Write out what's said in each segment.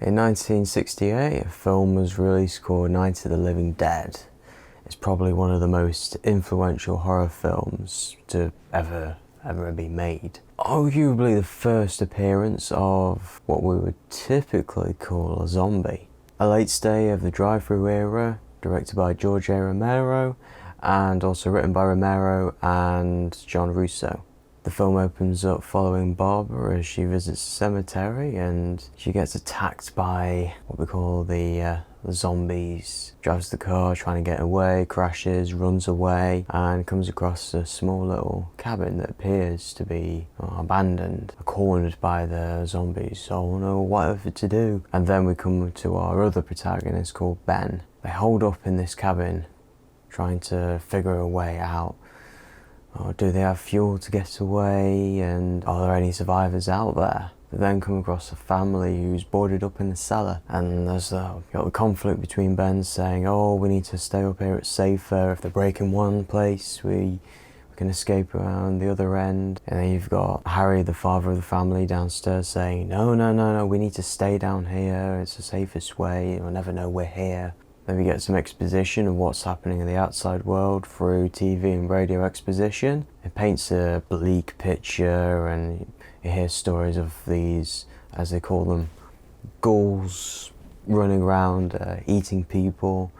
In 1968, a film was released called Night of the Living Dead. It's probably one of the most influential horror films to ever be made. Arguably the first appearance of what we would typically call a zombie. A late stay of the drive-through era, directed by George A. Romero, and also written by Romero and John Russo. The film opens up following Barbara as she visits a cemetery and she gets attacked by what we call the zombies. Drives the car trying to get away, crashes, runs away, and comes across a small little cabin that appears to be abandoned, cornered by the zombies. Oh no, whatever to do. And then we come to our other protagonist called Ben. They hold up in this cabin trying to figure a way out. Or do they have fuel to get away, and are there any survivors out there? They then come across a family who's boarded up in the cellar, and there's got the conflict between Ben saying, oh, we need to stay up here, it's safer. If they break in one place, we can escape around the other end. And then you've got Harry, the father of the family, downstairs saying, no, we need to stay down here, it's the safest way, you'll never know we're here. Then we get some exposition of what's happening in the outside world through TV and radio exposition. It paints a bleak picture, and you hear stories of these, as they call them, ghouls running around, eating people,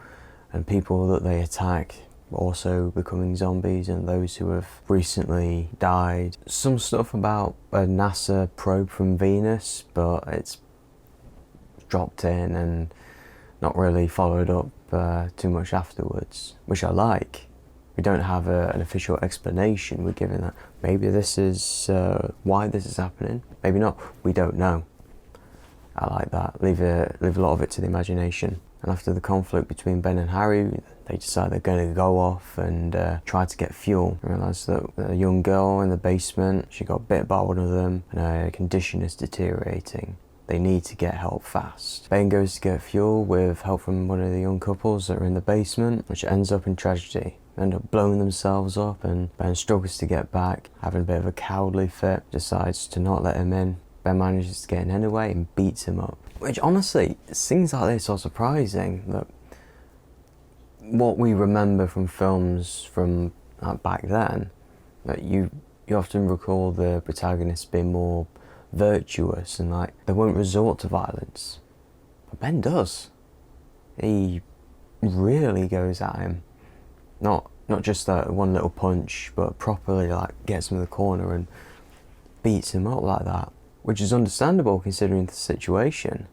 and people that they attack also becoming zombies, and those who have recently died. Some stuff about a NASA probe from Venus, but it's dropped in and not really followed up too much afterwards, which I like. We don't have an official explanation. We're given that maybe this is why this is happening, maybe not, we don't know. I like that. Leave a lot of it to the imagination. And after the conflict between Ben and Harry, they decide they're going to go off and try to get fuel. They realise that a young girl in the basement, she got bit by one of them, and her condition is deteriorating. They need to get help fast. Ben goes to get fuel with help from one of the young couples that are in the basement, which ends up in tragedy. They end up blowing themselves up, and Ben struggles to get back, having a bit of a cowardly fit, decides to not let him in. Ben manages to get in anyway and beats him up. Which honestly, things like this are surprising. That what we remember from films from back then, that you often recall the protagonist being more virtuous and like they won't resort to violence, but Ben does. He really goes at him, not just that one little punch, but properly like gets him in the corner and beats him up like that, which is understandable considering the situation.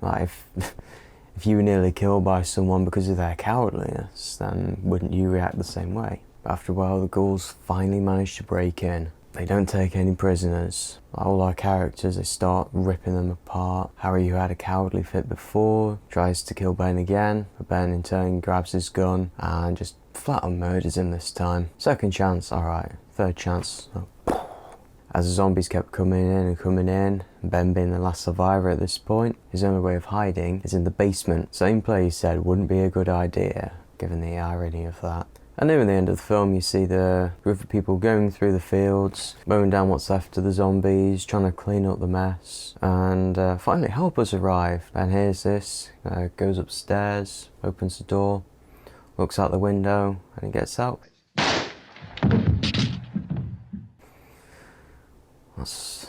Like if you were nearly killed by someone because of their cowardliness, then wouldn't you react the same way? But after a while, the ghouls finally manage to break in. They don't take any prisoners. All our characters, they start ripping them apart. Harry, who had a cowardly fit before, tries to kill Ben again, but Ben in turn grabs his gun and just flat on murders him this time. Second chance, alright. Third chance, oh. As the zombies kept coming in, Ben being the last survivor at this point, his only way of hiding is in the basement. Same place he said wouldn't be a good idea, given the irony of that. And near the end of the film, you see the group of people going through the fields, mowing down what's left of the zombies, trying to clean up the mess. And finally, helpers arrive. Ben hears this, goes upstairs, opens the door, looks out the window, and he gets out. That's as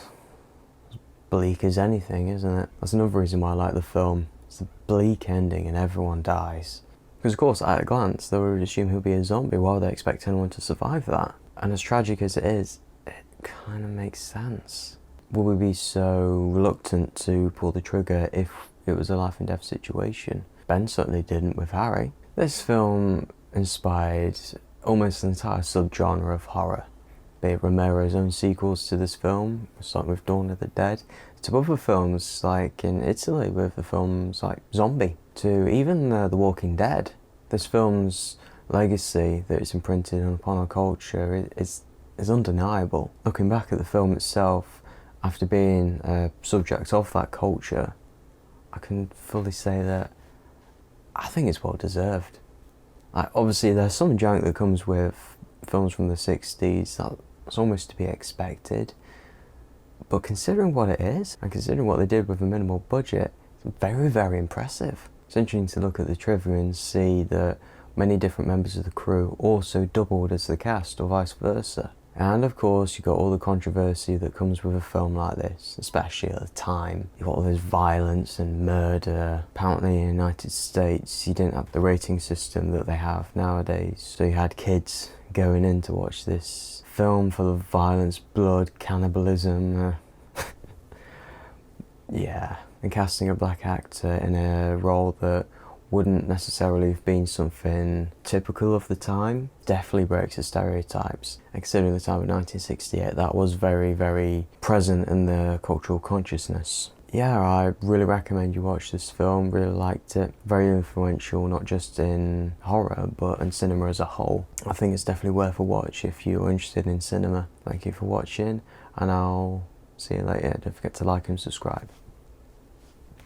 bleak as anything, isn't it? That's another reason why I like the film. It's a bleak ending and everyone dies. Because of course, at a glance, they would assume he'll be a zombie. Why would they expect anyone to survive that? And as tragic as it is, it kind of makes sense. Would we be so reluctant to pull the trigger if it was a life and death situation? Ben certainly didn't with Harry. This film inspired almost an entire subgenre of horror, be it Romero's own sequels to this film, starting with Dawn of the Dead, to other films like in Italy with the films like Zombie, to even The Walking Dead. This film's legacy that it's imprinted upon our culture is undeniable. Looking back at the film itself, after being a subject of that culture, I can fully say that I think it's well deserved. Like, obviously there's some junk that comes with films from the 60s that's almost to be expected, but considering what it is, and considering what they did with a minimal budget, it's very, very impressive. It's interesting to look at the trivia and see that many different members of the crew also doubled as the cast, or vice versa. And of course, you've got all the controversy that comes with a film like this, especially at the time. You've got all this violence and murder. Apparently in the United States, you didn't have the rating system that they have nowadays. So you had kids going in to watch this film full of violence, blood, cannibalism. Yeah, and casting a black actor in a role that wouldn't necessarily have been something typical of the time definitely breaks the stereotypes. And considering the time of 1968, that was very, very present in the cultural consciousness. Yeah, I really recommend you watch this film. Really liked it. Very influential, not just in horror, but in cinema as a whole. I think it's definitely worth a watch if you're interested in cinema. Thank you for watching, and I'll see you later. Don't forget to like and subscribe.